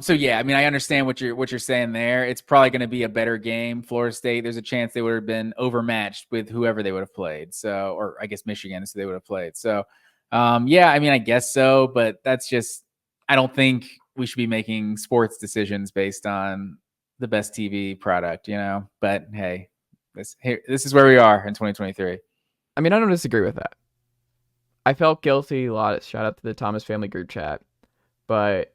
so yeah, I mean, I understand what you're saying there. It's probably going to be a better game. Florida State, there's a chance they would have been overmatched with whoever they would have played. So, or I guess Michigan, so they would have played. So, yeah, I mean, I guess so, but that's just, I don't think we should be making sports decisions based on the best TV product, you know. But hey, this is where we are in 2023. I mean, I don't disagree with that. I felt guilty a lot. Shout out to the Thomas family group chat. But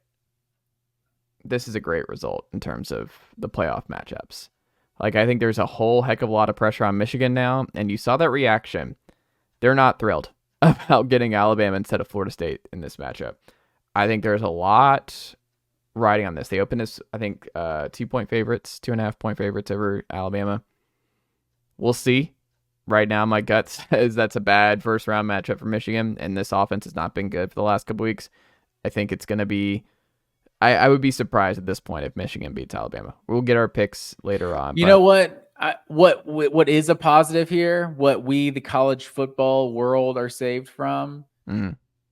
this is a great result in terms of the playoff matchups. Like, I think there's a whole heck of a lot of pressure on Michigan now, and you saw that reaction. They're not thrilled about getting Alabama instead of Florida State in this matchup. I think there's a lot riding on this. They opened as, I think, 2.5 favorites over Alabama. We'll see. Right now, my gut says that's a bad first round matchup for Michigan, and this offense has not been good for the last couple weeks. I think it's going to be. I would be surprised at this point if Michigan beats Alabama. We'll get our picks later on. You know what? What is a positive here? What we, the college football world, are saved from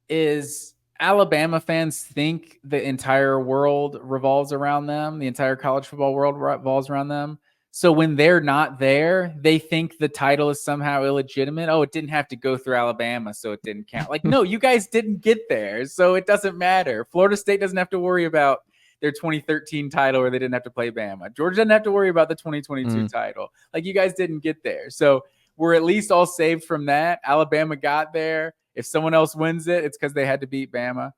is Alabama fans think the entire world revolves around them. The entire college football world revolves around them. So when they're not there, they think the title is somehow illegitimate. Oh, it didn't have to go through Alabama, so it didn't count. Like, no, you guys didn't get there, so it doesn't matter. Florida State doesn't have to worry about their 2013 title, or they didn't have to play Bama. Georgia doesn't have to worry about the 2022 title. Like, you guys didn't get there. So we're at least all saved from that. Alabama got there. If someone else wins it, it's because they had to beat Bama.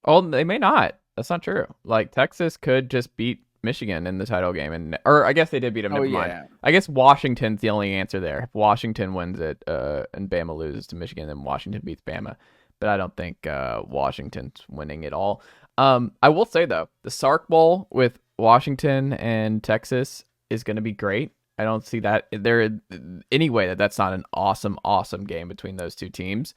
Oh, they may not. That's not true. Like, Texas could just beat Michigan in the title game, or I guess they did beat them. Never mind. I guess Washington's the only answer there. If Washington wins it and Bama loses to Michigan, then Washington beats Bama. But I don't think Washington's winning it all. I will say, though, the Sark Bowl with Washington and Texas is going to be great. I don't see that there any way that's not an awesome game between those two teams.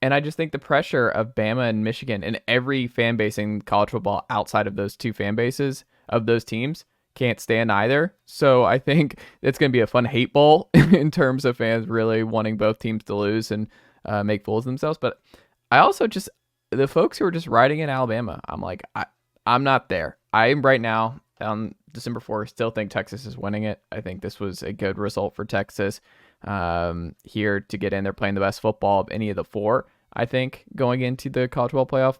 And I just think the pressure of Bama and Michigan and every fan base in college football outside of those two fan bases of those teams can't stand either. So I think it's going to be a fun hate bowl in terms of fans really wanting both teams to lose and make fools of themselves. But I also just, the folks who are just riding in Alabama, I'm like, I'm not there. I'm right now on December 4th, still think Texas is winning it. I think this was a good result for Texas here to get in. They're playing the best football of any of the four, I think, going into the college football playoff.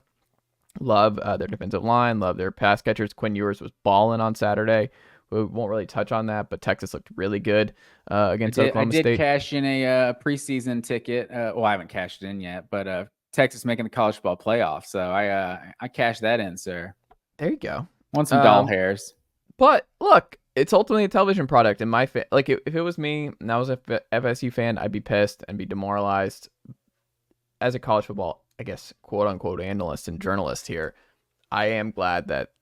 Love their defensive line. Love their pass catchers. Quinn Ewers was balling on Saturday. We won't really touch on that, but Texas looked really good against Oklahoma State. I did cash in a preseason ticket. Well, I haven't cashed it in yet, but Texas making the college football playoff. So I cashed that in, sir. There you go. Want some doll hairs. But look, it's ultimately a television product. And if it was me and I was a FSU fan, I'd be pissed and be demoralized. As a college football, I guess, quote unquote, analyst and journalist here, I am glad that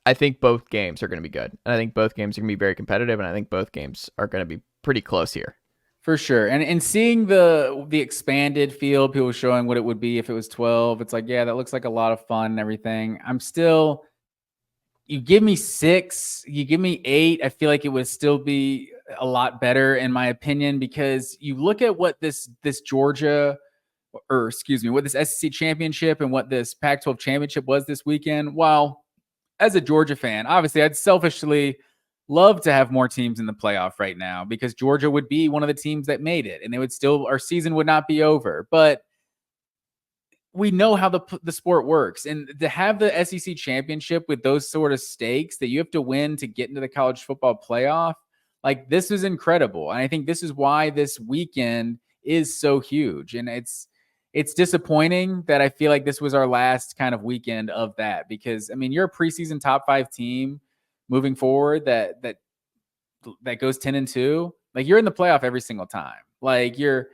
I think both games are going to be good. And I think both games are going to be very competitive. And I think both games are going to be pretty close here. For sure. And seeing the expanded field, people showing what it would be if it was 12, it's like, yeah, that looks like a lot of fun and everything. I'm still, you give me 6, you give me 8, I feel like it would still be a lot better in my opinion, because you look at what this Georgia, or excuse me, what this SEC championship and what this Pac-12 championship was this weekend. While as a Georgia fan, obviously I'd selfishly love to have more teams in the playoff right now, because Georgia would be one of the teams that made it and they would still, our season would not be over. But we know how the sport works, and to have the SEC championship with those sort of stakes that you have to win to get into the college football playoff, like, this is incredible. And I think this is why this weekend is so huge. And it's disappointing that I feel like this was our last kind of weekend of that, because I mean, you're a preseason top 5 team moving forward that goes 10-2. Like, you're in the playoff every single time. Like, you're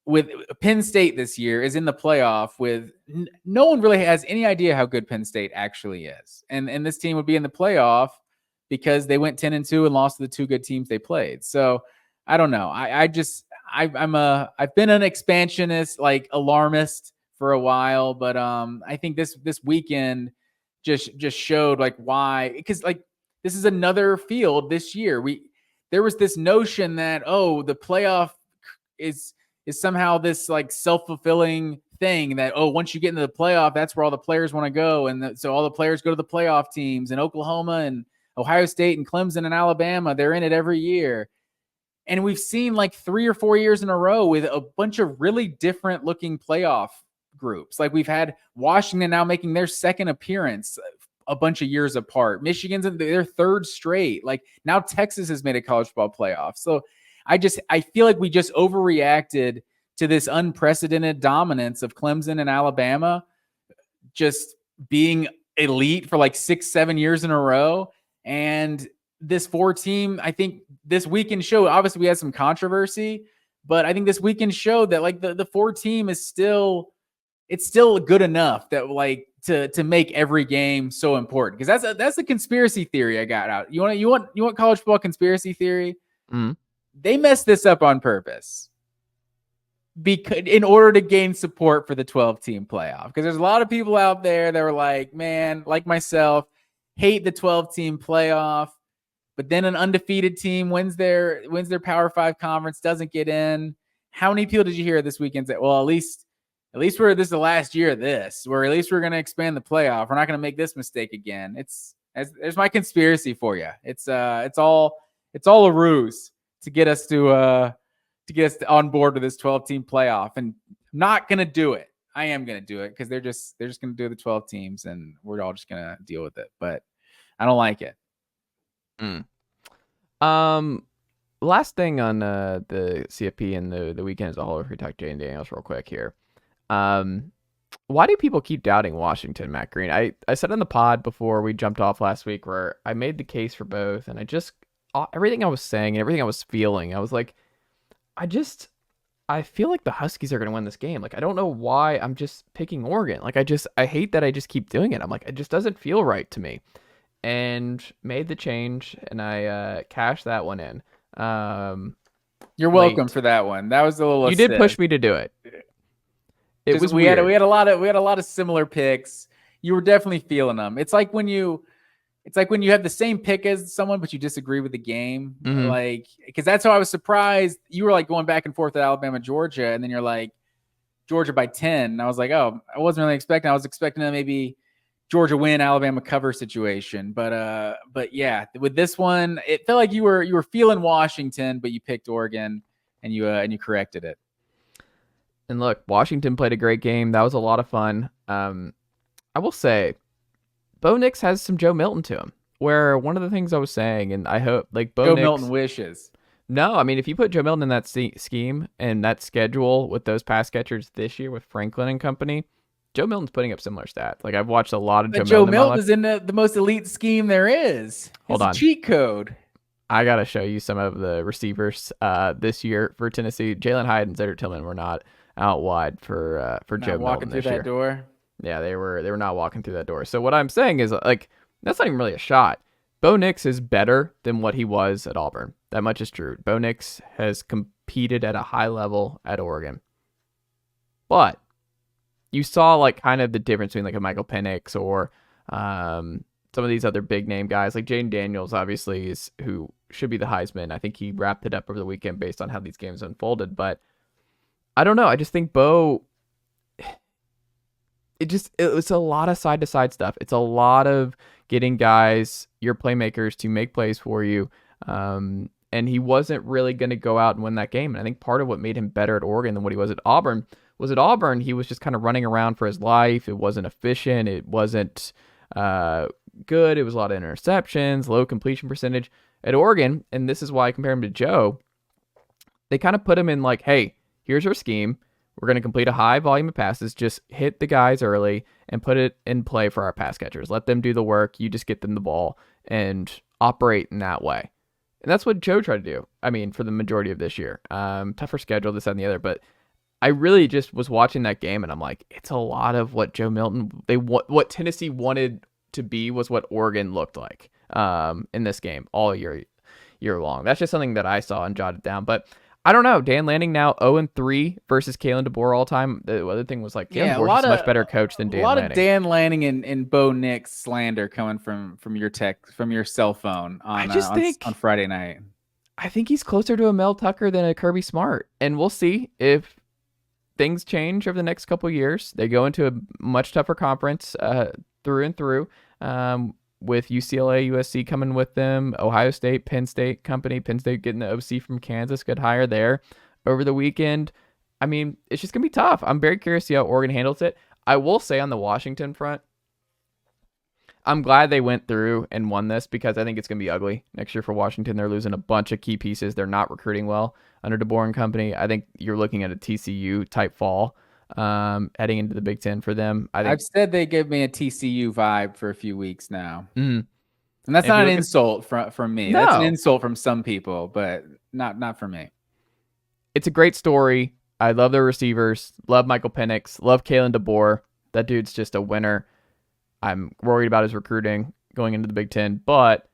with Penn State this year is in the playoff with no one really has any idea how good Penn State actually is. And this team would be in the playoff because they went 10-2 and lost to the 2 good teams they played. So I don't know. I've been an expansionist, like alarmist for a while, but I think this weekend just showed like why, because like this is another field this year. There was this notion that, oh, the playoff is somehow this like self-fulfilling thing that, oh, once you get into the playoff, that's where all the players want to go. And so all the players go to the playoff teams, and Oklahoma and Ohio State and Clemson and Alabama, they're in it every year. And we've seen like 3 or 4 years in a row with a bunch of really different looking playoff groups. Like, we've had Washington now making their second appearance a bunch of years apart. Michigan's in their 3rd straight. Like, now Texas has made a college football playoff. So I feel like we just overreacted to this unprecedented dominance of Clemson and Alabama just being elite for like 6-7 years in a row. And this 4 team, I think this weekend showed, obviously we had some controversy, but I think this weekend showed that like the 4 team is still, it's still good enough that like to make every game so important, because that's the conspiracy theory I got out. You want college football conspiracy theory? Mm-hmm. They messed this up on purpose because in order to gain support for the 12-team playoff. Because there's a lot of people out there that were like, man, like myself, hate the 12-team playoff, but then an undefeated team wins their Power 5 conference, doesn't get in. How many people did you hear this weekend say, well, at least this is the last year of this, where at least we're going to expand the playoff. We're not going to make this mistake again. There's my conspiracy for you. It's all a ruse to get us on board with this 12-team playoff, and I'm not going to do it. I am going to do it because they're just going to do the 12 teams, and we're all just going to deal with it. But I don't like it. Last thing on the CFP and the weekend as a whole, if we talk Jayden Daniels real quick here. Why do people keep doubting Washington, Matt Green? I said on the pod before we jumped off last week where I made the case for both, and everything I was saying and everything I was feeling, I was like, I feel like the Huskies are going to win this game. Like, I don't know why I'm just picking Oregon. Like, I hate that I just keep doing it. I'm like, it just doesn't feel right to me. And made the change, and I cashed that one in. You're welcome for that one. That was a little. You did push me to do it. It was weird. We had a lot of similar picks. You were definitely feeling them. It's like when you have the same pick as someone, but you disagree with the game. Mm-hmm. Like, because that's how I was surprised. You were like going back and forth with Alabama, Georgia, and then you're like Georgia by 10. And I was like, oh, I wasn't really expecting. I was expecting a maybe Georgia win, Alabama cover situation. But yeah, with this one, it felt like you were feeling Washington, but you picked Oregon, and you corrected it. And look, Washington played a great game. That was a lot of fun. I will say, Bo Nix has some Joe Milton to him. Where one of the things I was saying, and I hope, like, Joe Milton wishes. No, I mean, if you put Joe Milton in that scheme and that schedule with those pass catchers this year with Franklin and company, Joe Milton's putting up similar stats. Like, I've watched a lot of Joe Milton is in the most elite scheme there is. Hold on. A cheat code. I got to show you some of the receivers this year for Tennessee. Jalen Hyde and Zedder Tillman were not out wide for Joe Milton this year. Walking through that door. Yeah, they were not walking through that door. So what I'm saying is, like, that's not even really a shot. Bo Nix is better than what he was at Auburn. That much is true. Bo Nix has competed at a high level at Oregon. But you saw, like, kind of the difference between, like, a Michael Penix or some of these other big name guys. Like Jayden Daniels, obviously, is who should be the Heisman. I think he wrapped it up over the weekend based on how these games unfolded. But I don't know. I just think Bo, it's a lot of side-to-side stuff. It's a lot of getting guys, your playmakers, to make plays for you. And he wasn't really going to go out and win that game. And I think part of what made him better at Oregon than what he was at Auburn he was just kind of running around for his life. It wasn't efficient. It wasn't good. It was a lot of interceptions, low completion percentage. At Oregon, and this is why I compare him to Joe, they kind of put him in like, hey, here's our scheme. We're going to complete a high volume of passes. Just hit the guys early and put it in play for our pass catchers. Let them do the work. You just get them the ball and operate in that way. And that's what Joe tried to do. I mean, for the majority of this year. Tougher schedule, this, that, and the other. But I really just was watching that game, and I'm like, it's a lot of what Joe Milton, what Tennessee wanted to be was what Oregon looked like in this game all year long. That's just something that I saw and jotted down. But I don't know. Dan Lanning now 0-3 versus Kalen DeBoer all time. The other thing was like, Kalen DeBoer's a much better coach than Dan Lanning. A lot of Dan Lanning and Bo Nix slander coming from your cell phone on Friday night. I think he's closer to a Mel Tucker than a Kirby Smart. And we'll see if things change over the next couple of years. They go into a much tougher conference through and through. With UCLA, USC coming with them, Ohio State, Penn State company, Penn State getting the OC from Kansas, good hire there over the weekend. I mean, it's just going to be tough. I'm very curious to see how Oregon handles it. I will say on the Washington front, I'm glad they went through and won this because I think it's going to be ugly next year for Washington. They're losing a bunch of key pieces. They're not recruiting well under DeBoer and company. I think you're looking at a TCU type fall heading into the Big Ten for them. I've said they give me a TCU vibe for a few weeks now. Mm-hmm. And that's not an insult from me. No. That's an insult from some people, but not for me. It's a great story. I love their receivers. Love Michael Penix. Love Kalen DeBoer. That dude's just a winner. I'm worried about his recruiting going into the Big Ten. But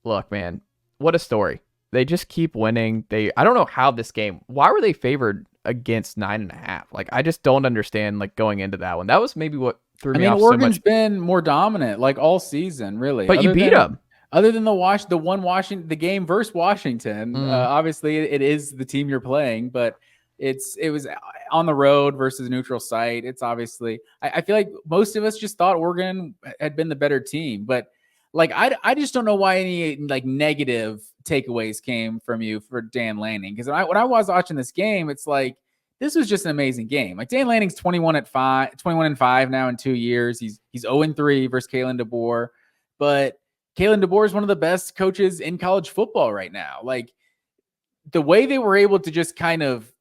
look, man, what a story. They just keep winning. I don't know how this game, why were they favored against 9.5? Like, I just don't understand, like, going into that one. That was maybe what threw me off so Oregon's much. been more dominant, like, all season, really. But you beat them. Other than the game versus Washington, obviously it is the team you're playing, but it was on the road versus a neutral site. It's obviously, I feel like most of us just thought Oregon had been the better team, but like, I just don't know why any like negative takeaways came from you for Dan Lanning. Because when I was watching this game, it's like, this was just an amazing game. Like, Dan Lanning's 21-5 now in 2 years. He's 0-3 versus Kalen DeBoer, but Kalen DeBoer is one of the best coaches in college football right now. Like, the way they were able to just kind of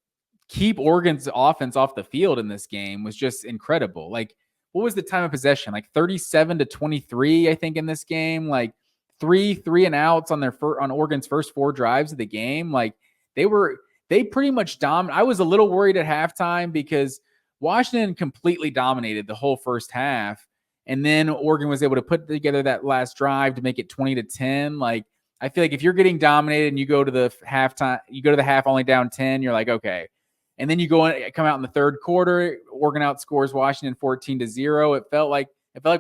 keep Oregon's offense off the field in this game was just incredible. Like, what was the time of possession? Like 37-23, I think, in this game. Like three and outs on Oregon's first 4 drives of the game. Like, they pretty much dominated. I was a little worried at halftime because Washington completely dominated the whole first half. And then Oregon was able to put together that last drive to make it 20-10. Like, I feel like if you're getting dominated and you go to the half only down 10, you're like, okay. And then you come out in the third quarter, Oregon outscores Washington 14-0. It felt like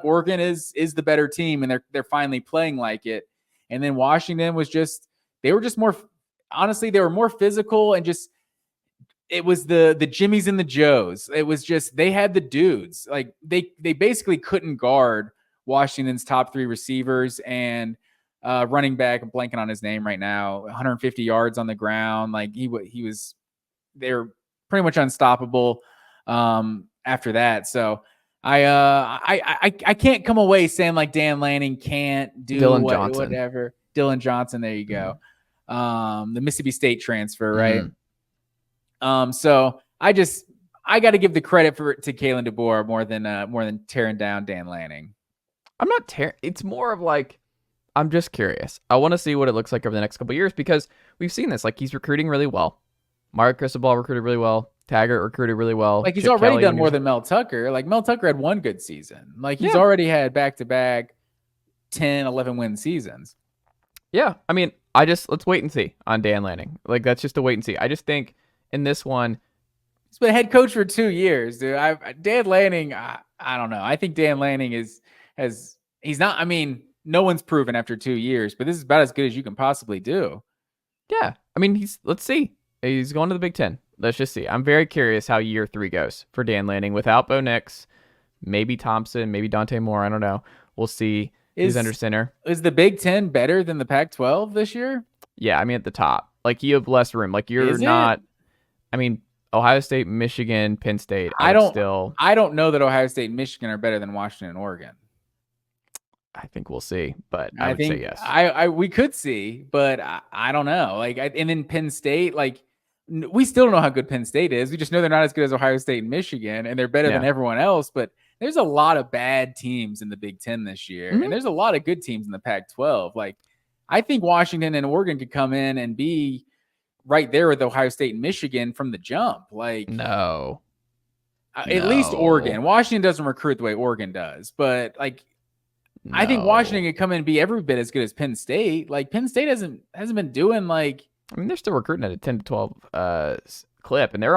Oregon is the better team, and they're finally playing like it. And then Washington they were more physical, and just, it was the Jimmies and the Joes. It was just, they had the dudes. Like, they basically couldn't guard Washington's top 3 receivers and running back. I'm blanking on his name right now. 150 yards on the ground. Like, they were pretty much unstoppable after that. So I can't come away saying like Dan Lanning can't do whatever. Dylan Johnson, there you go. The Mississippi State transfer, right? So I got to give the credit to Kalen DeBoer more than tearing down Dan Lanning. I'm not tearing. It's more of like, I'm just curious. I want to see what it looks like over the next couple of years, because we've seen this. Like, he's recruiting really well. Mario Cristobal recruited really well. Taggart recruited really well. Like, he's already done more than Mel Tucker. Like, Mel Tucker had one good season. Like, he's already had back-to-back 10, 11-win seasons. Yeah. I mean, let's wait and see on Dan Lanning. Like, that's just a wait and see. I just think in this one, he's been head coach for 2 years, dude. Dan Lanning, I don't know. I think Dan Lanning he's not, I mean, no one's proven after 2 years, but this is about as good as you can possibly do. Yeah. I mean, let's see. He's going to the Big Ten. Let's just see. I'm very curious how year 3 goes for Dan Lanning without Bo Nix, maybe Thompson, maybe Dante Moore. I don't know. We'll see. He's under center. Is the Big Ten better than the Pac-12 this year? Yeah, I mean, at the top. Like, you have less room. Like, you're not. I mean, Ohio State, Michigan, Penn State. I don't know that Ohio State and Michigan are better than Washington and Oregon. I think we'll see, but I would say yes. We could see, but I don't know. Like, and then Penn State, like, we still don't know how good Penn State is. We just know they're not as good as Ohio State and Michigan, and they're better than everyone else. But there's a lot of bad teams in the Big Ten this year, and there's a lot of good teams in the Pac-12. Like, I think Washington and Oregon could come in and be right there with Ohio State and Michigan from the jump. Like, no. At least Oregon. Washington doesn't recruit the way Oregon does, but like, no. I think Washington could come in and be every bit as good as Penn State. Like, Penn State hasn't been doing, like, I mean, they're still recruiting at a 10-12 clip, and they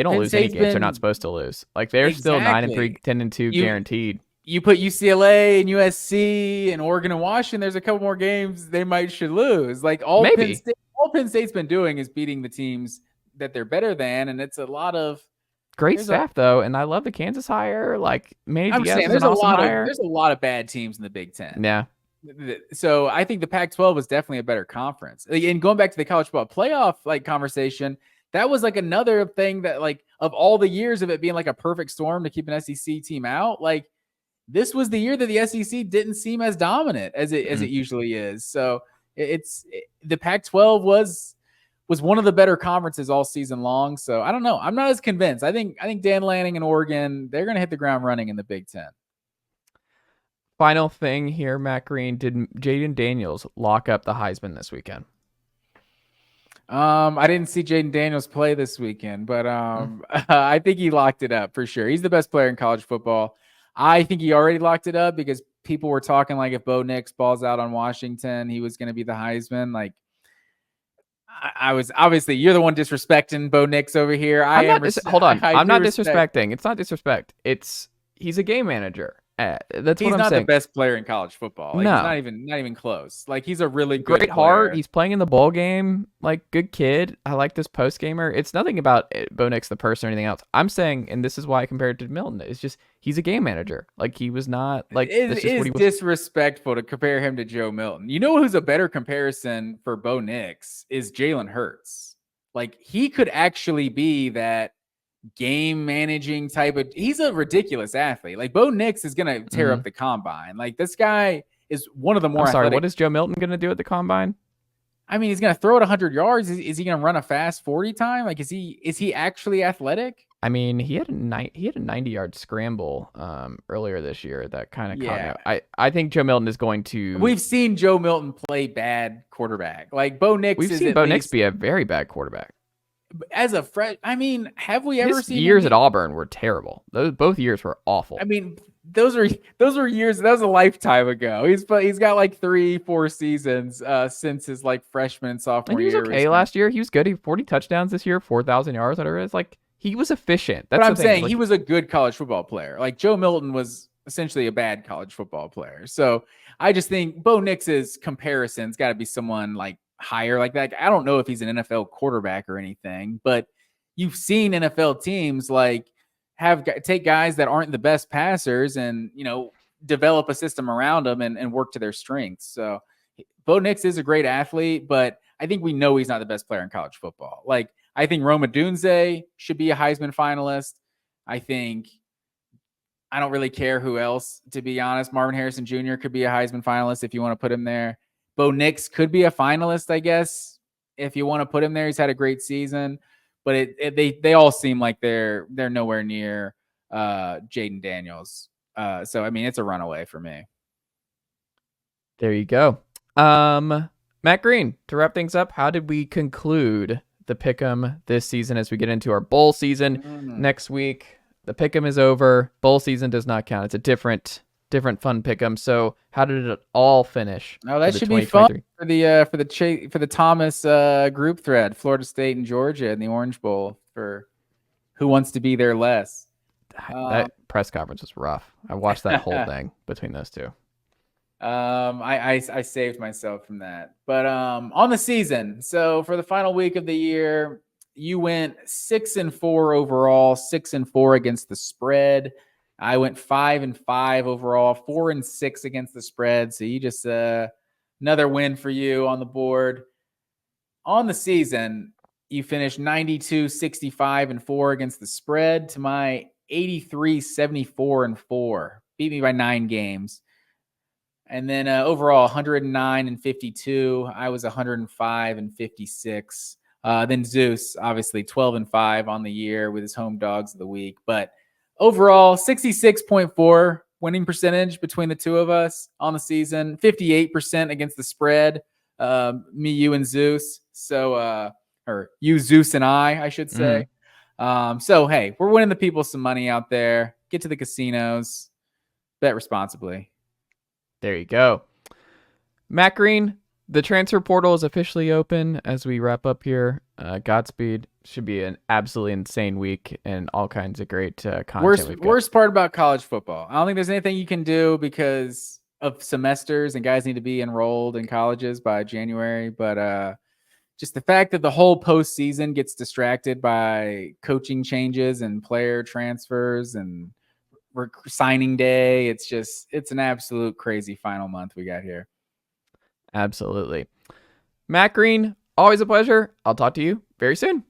don't lose any games they're not supposed to lose. Like, they're still 9-3, 10-2 guaranteed. You put UCLA and USC and Oregon and Washington, there's a couple more games they should lose. Like, all Penn State's been doing is beating the teams that they're better than, and it's a lot of great staff though, and I love the Kansas hire. Like, Manny Diaz is there's a lot of bad teams in the Big Ten. Yeah. So I think the Pac-12 was definitely a better conference. And going back to the college football playoff like conversation, that was like another thing that, like, of all the years of it being like a perfect storm to keep an SEC team out, like, this was the year that the SEC didn't seem as dominant as it usually is. So the Pac-12 was one of the better conferences all season long. So I don't know. I'm not as convinced. I think Dan Lanning and Oregon, they're going to hit the ground running in the Big Ten. Final thing here, Matt Green, did Jayden Daniels lock up the Heisman this weekend? I didn't see Jayden Daniels play this weekend, but I think he locked it up for sure. He's the best player in college football. I think he already locked it up because people were talking like if Bo Nix balls out on Washington, he was going to be the Heisman. Like, I was obviously you're the one disrespecting Bo Nix over here. Hold on. I'm not respect. disrespecting. It's not disrespect. He's a game manager. That's He's what I'm not saying. the best player in college football. Like, No. he's not even close. Like, he's a really good Great player. heart. He's playing in the bowl game. Like, good kid. I like this post gamer. It's nothing about Bo Nix the person or anything else. I'm saying, and this is why I compared it to Milton. It's just he's a game manager. Like, he was not like. It is disrespectful to compare him to Joe Milton. You know who's a better comparison for Bo Nix is Jalen Hurts. Like, he could actually be that game managing type of. He's a ridiculous athlete. Like, Bo Nix is gonna tear up the combine. Like, this guy is one of the more. I'm sorry. Athletic. What is Joe Milton gonna do at the combine? I mean, he's gonna throw it 100 yards. Is he gonna run a fast 40 time? Like, is he actually athletic? I mean, he had a 90-yard scramble earlier this year that kind of caught me. I think Joe Milton is going to. We've seen Joe Milton play bad quarterback. Like, Bo Nix. We've seen Bo Nix be a very bad quarterback. As a I mean, have we ever seen years at Auburn were terrible? Both years were awful. I mean, those were years. That was a lifetime ago. He's got like 3-4 seasons since his like freshman and sophomore year. And he was okay last year. He was good. He had 40 touchdowns this year, 4,000 yards, whatever it is. Like, he was efficient. That's what I'm the thing. saying. Like, he was a good college football player. Like, Joe Milton was essentially a bad college football player. So I just think Bo Nix's comparison's got to be someone like higher like that. I don't know if he's an NFL quarterback or anything, but you've seen NFL teams like take guys that aren't the best passers and, you know, develop a system around them and work to their strengths. So Bo Nix is a great athlete, but I think we know he's not the best player in college football. Like, I think Rome Odunze should be a Heisman finalist. I don't really care who else, to be honest. Marvin Harrison Jr. could be a Heisman finalist if you want to put him there. Bo Nix could be a finalist, I guess, if you want to put him there. He's had a great season, but they all seem like they're nowhere near Jayden Daniels. So I mean, it's a runaway for me. There you go. Matt Green, to wrap things up, how did we conclude the Pick'em this season as we get into our bowl season next week? The Pick'em is over. Bowl season does not count. It's a different fun Pick'em. So how did it all finish? Oh, that should be fun for the Thomas group thread, Florida State and Georgia in the Orange Bowl for who wants to be there less. That press conference was rough. I watched that whole thing between those two. I saved myself from that. But on the season, so for the final week of the year, you went 6-4 overall, 6-4 against the spread. I went 5-5 overall, 4-6 against the spread. So you just another win for you on the board. On the season, you finished 92-65-4 against the spread to my 83-74-4. Beat me by 9 games. And then overall 109-52. I was 105-56. Then Zeus, obviously 12-5 on the year with his home dogs of the week. But overall, 66.4 winning percentage between the two of us on the season, 58% against the spread. Me, you, and Zeus. So, or you, Zeus, and I should say. So, hey, we're winning the people some money out there. Get to the casinos. Bet responsibly. There you go. Matt Green, the transfer portal is officially open as we wrap up here. Godspeed. Should be an absolutely insane week and all kinds of great content. Worst part about college football. I don't think there's anything you can do because of semesters and guys need to be enrolled in colleges by January. But just the fact that the whole postseason gets distracted by coaching changes and player transfers and signing day. It's an absolute crazy final month we got here. Absolutely. Matt Green, always a pleasure. I'll talk to you very soon.